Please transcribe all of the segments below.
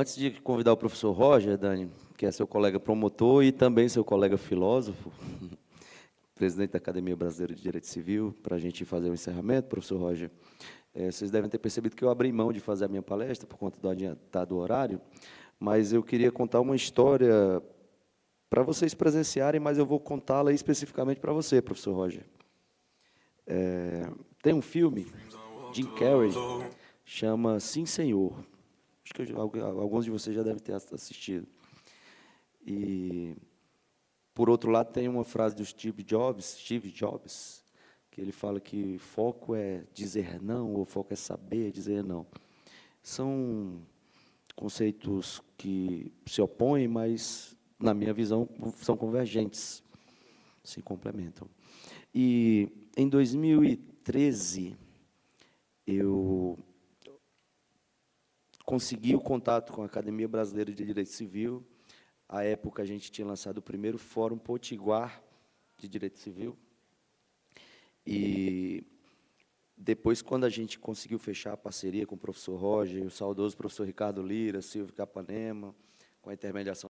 Antes de convidar o professor Roger, Dani, que é seu colega promotor e também seu colega filósofo, presidente da Academia Brasileira de Direito Civil, para a gente fazer o encerramento, professor Roger, vocês devem ter percebido que eu abri mão de fazer a minha palestra por conta do adiantado horário, mas eu queria contar uma história para vocês presenciarem, mas eu vou contá-la especificamente para você, professor Roger. Tem um filme, Jim Carrey, chama Sim, Senhor. Acho que alguns de vocês já devem ter assistido. E, por outro lado, tem uma frase do Steve Jobs, que ele fala que foco é dizer não, ou foco é saber dizer não. São conceitos que se opõem, mas, na minha visão, são convergentes, se complementam. E, em 2013, eu consegui o contato com a Academia Brasileira de Direito Civil. À época, a gente tinha lançado o primeiro Fórum Potiguar de Direito Civil. E depois, quando a gente conseguiu fechar a parceria com o professor Roger, o saudoso professor Ricardo Lira, Silvio Capanema, com a intermediação.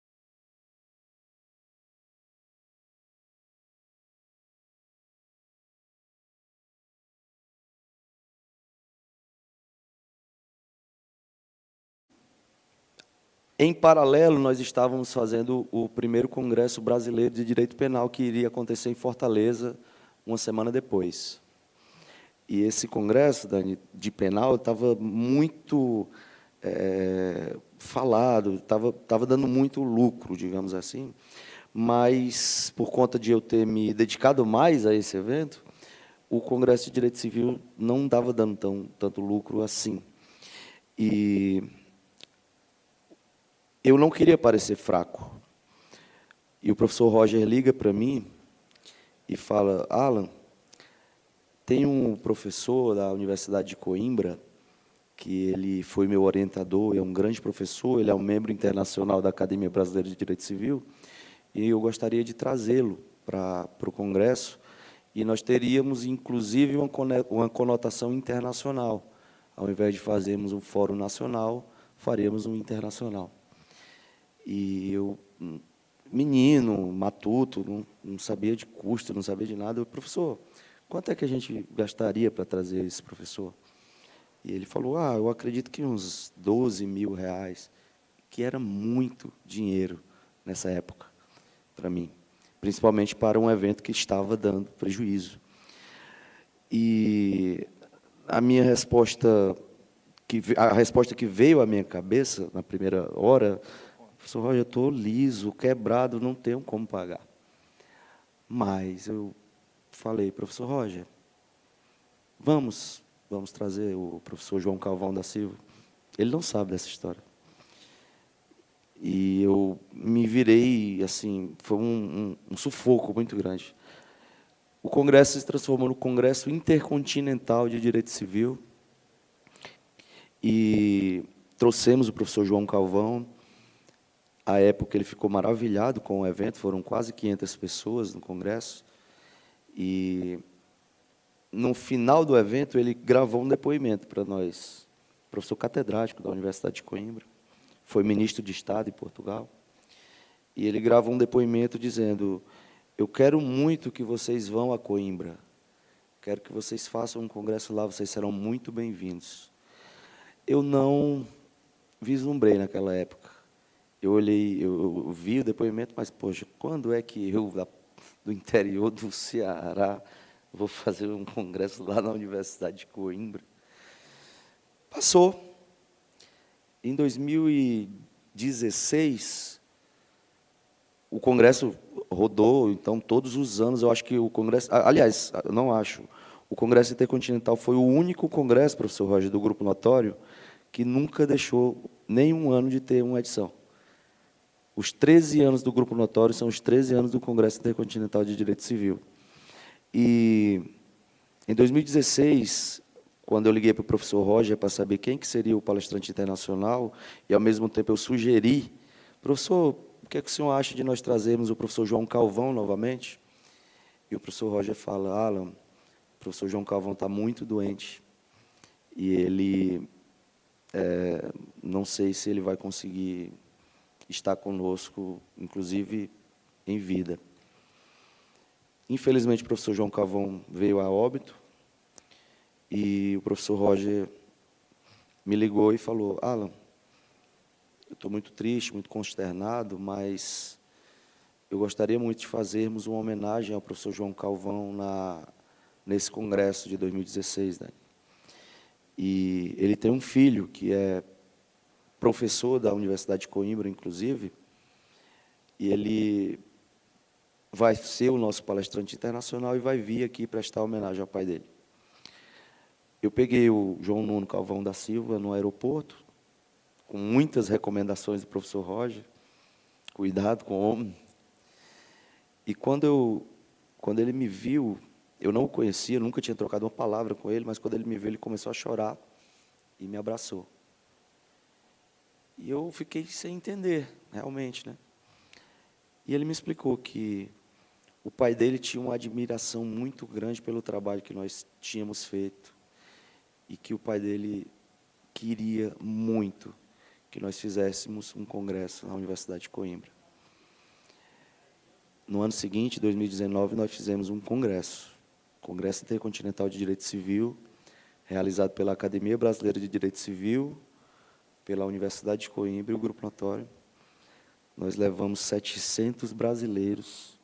Em paralelo, nós estávamos fazendo o primeiro Congresso Brasileiro de Direito Penal, que iria acontecer em Fortaleza, uma semana depois. E esse congresso, Dani, de penal estava muito falado, estava dando muito lucro, digamos assim, mas, por conta de eu ter me dedicado mais a esse evento, o Congresso de Direito Civil não estava dando tanto lucro assim. E eu não queria parecer fraco. E o professor Roger liga para mim e fala: Alan, tem um professor da Universidade de Coimbra, que ele foi meu orientador, é um grande professor, ele é um membro internacional da Academia Brasileira de Direito Civil, e eu gostaria de trazê-lo para o Congresso, e nós teríamos, inclusive, uma conotação internacional. Ao invés de fazermos um fórum nacional, faríamos um internacional. E eu, menino, matuto, não sabia de custo, não sabia de nada. Eu, professor, quanto é que a gente gastaria para trazer esse professor? E ele falou, eu acredito que uns 12 mil reais, que era muito dinheiro nessa época, para mim, principalmente para um evento que estava dando prejuízo. E a minha resposta, a resposta que veio à minha cabeça na primeira hora, professor Roger, eu estou liso, quebrado, não tenho como pagar. Mas eu falei, professor Roger, vamos trazer o professor João Calvão da Silva. Ele não sabe dessa história. E eu me virei, assim, foi um sufoco muito grande. O congresso se transformou no Congresso Intercontinental de Direito Civil, e trouxemos o professor João Calvão. À época, ele ficou maravilhado com o evento, foram quase 500 pessoas no congresso, e no final do evento, ele gravou um depoimento para nós, professor catedrático da Universidade de Coimbra, foi ministro de Estado em Portugal, e ele gravou um depoimento dizendo, eu quero muito que vocês vão a Coimbra, quero que vocês façam um congresso lá, vocês serão muito bem-vindos. Eu não vislumbrei naquela época. Eu olhei, eu vi o depoimento, mas, poxa, quando é que eu, do interior do Ceará, vou fazer um congresso lá na Universidade de Coimbra? Passou. Em 2016, o congresso rodou, então, todos os anos, eu acho que o congresso... Aliás, eu não acho. O Congresso Intercontinental foi o único congresso, professor Roger, do Grupo Notório, que nunca deixou nenhum ano de ter uma edição. Os 13 anos do Grupo Notório são os 13 anos do Congresso Intercontinental de Direito Civil. E, em 2016, quando eu liguei para o professor Roger para saber quem que seria o palestrante internacional, e, ao mesmo tempo, eu sugeri, professor, o que é que o senhor acha de nós trazermos o professor João Calvão novamente? E o professor Roger fala, Alan, o professor João Calvão está muito doente, e ele Não sei se ele vai conseguir estar conosco, inclusive em vida. Infelizmente, o professor João Calvão veio a óbito, e o professor Roger me ligou e falou: Alan, eu estou muito triste, muito consternado, mas eu gostaria muito de fazermos uma homenagem ao professor João Calvão nesse congresso de 2016. Né? E ele tem um filho que é professor da Universidade de Coimbra, inclusive, e ele vai ser o nosso palestrante internacional e vai vir aqui prestar homenagem ao pai dele. Eu peguei o João Nuno Calvão da Silva no aeroporto, com muitas recomendações do professor Roger, cuidado com o homem. E quando ele me viu, eu não o conhecia, nunca tinha trocado uma palavra com ele, mas quando ele me viu, ele começou a chorar e me abraçou. E eu fiquei sem entender, realmente, né? E ele me explicou que o pai dele tinha uma admiração muito grande pelo trabalho que nós tínhamos feito e que o pai dele queria muito que nós fizéssemos um congresso na Universidade de Coimbra. No ano seguinte, 2019, nós fizemos um congresso Intercontinental de Direito Civil, realizado pela Academia Brasileira de Direito Civil, pela Universidade de Coimbra e o Grupo Notório. Nós levamos 700 brasileiros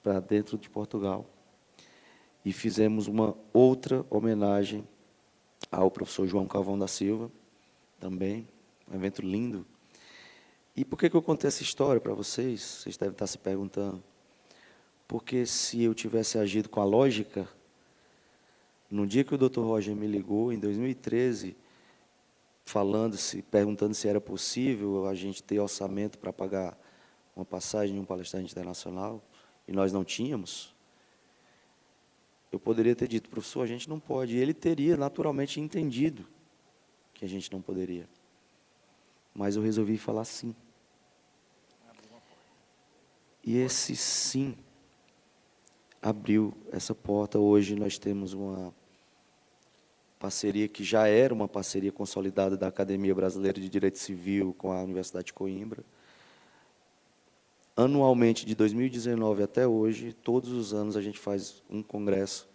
para dentro de Portugal e fizemos uma outra homenagem ao professor João Calvão da Silva, também, um evento lindo. E por que eu contei essa história para vocês? Vocês devem estar se perguntando. Porque se eu tivesse agido com a lógica, no dia que o Dr. Roger me ligou, em 2013, perguntando se era possível a gente ter orçamento para pagar uma passagem de um palestrante internacional, e nós não tínhamos, eu poderia ter dito: professor, a gente não pode. E ele teria naturalmente entendido que a gente não poderia. Mas eu resolvi falar sim. E esse sim abriu essa porta. Hoje nós temos uma parceria que já era uma parceria consolidada da Academia Brasileira de Direito Civil com a Universidade de Coimbra. Anualmente, de 2019 até hoje, todos os anos a gente faz um congresso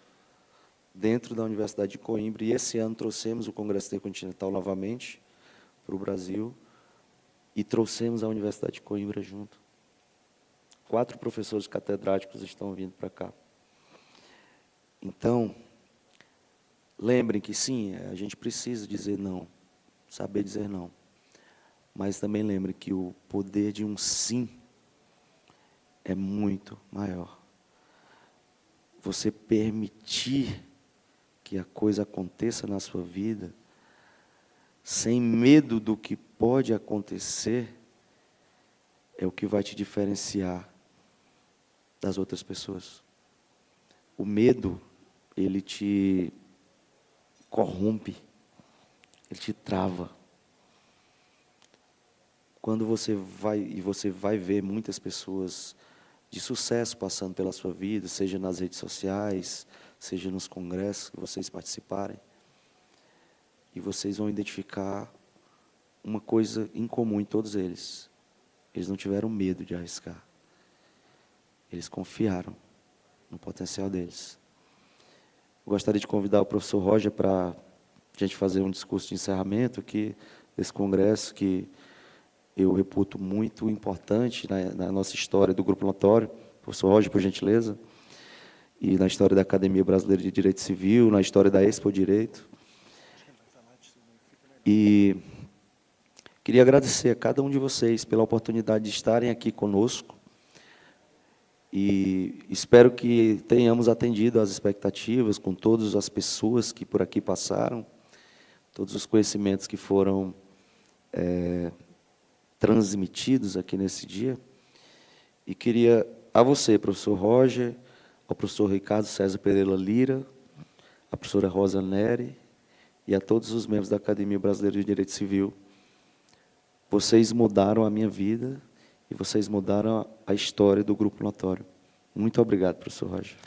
dentro da Universidade de Coimbra, e esse ano trouxemos o Congresso Intercontinental novamente para o Brasil, e trouxemos a Universidade de Coimbra junto. 4 professores catedráticos estão vindo para cá. Então, lembrem que sim, a gente precisa dizer não, saber dizer não. Mas também lembrem que o poder de um sim é muito maior. Você permitir que a coisa aconteça na sua vida, sem medo do que pode acontecer, é o que vai te diferenciar das outras pessoas. O medo, ele te corrompe, ele te trava. Quando você vai ver muitas pessoas de sucesso passando pela sua vida, seja nas redes sociais, seja nos congressos que vocês participarem, e vocês vão identificar uma coisa em comum em todos eles: eles não tiveram medo de arriscar. Eles confiaram no potencial deles. Eu gostaria de convidar o professor Roger para a gente fazer um discurso de encerramento aqui desse congresso, que eu reputo muito importante na nossa história do Grupo Notório. Professor Roger, por gentileza. E na história da Academia Brasileira de Direito Civil, na história da Expo Direito. E queria agradecer a cada um de vocês pela oportunidade de estarem aqui conosco. E espero que tenhamos atendido às expectativas com todas as pessoas que por aqui passaram, todos os conhecimentos que foram transmitidos aqui nesse dia. E queria a você, professor Roger, ao professor Ricardo César Pereira Lira, à professora Rosa Neri e a todos os membros da Academia Brasileira de Direito Civil. Vocês mudaram a minha vida e vocês mudaram a história do Grupo Notório. Muito obrigado, professor Roger.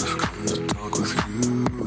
I've come to talk with you.